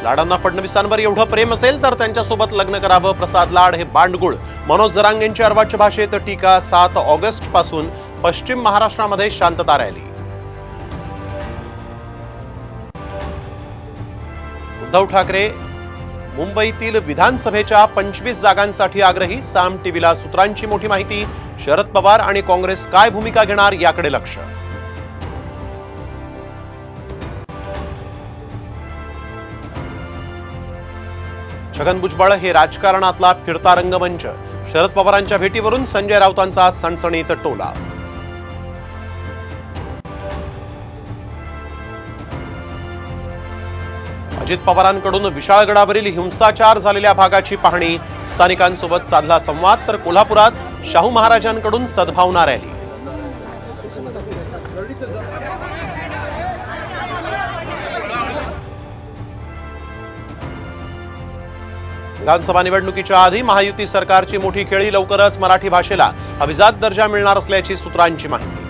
लाडांना फडणवीसांवर एवढं प्रेम असेल तर त्यांच्यासोबत लग्न करावं. प्रसाद लाड हे बांडगुळ. मनोज जरांगेंची अर्वाच्य भाषेत टीका. 7 ऑगस्ट पासून पश्चिम महाराष्ट्रामध्ये शांतता रॅली. उद्धव ठाकरे मुंबईतील विधानसभेच्या 25 जागांसाठी आग्रही. साम टीव्हीला सूत्रांची मोठी माहिती. शरद पवार आणि काँग्रेस काय भूमिका घेणार याकडे लक्ष. छगन भुजबळ हे राजकारणातला फिरता रंगमंच. शरद पवारांच्या भेटीवरून संजय राऊतांचा सणसणीत टोला. अजित पवारांकडून विशाळगडावरील हिंसाचार झालेल्या भागाची पाहणी. स्थानिकांसोबत साधला संवाद. तर कोल्हापुरात शाहू महाराजांकडून सद्भावना रॅली. विधानसभा निवडणुकीच्या आधी महायुती सरकारची मोठी खेळी. लवकरच मराठी भाषेला अभिजात दर्जा मिळणार असल्याची सूत्रांची माहिती.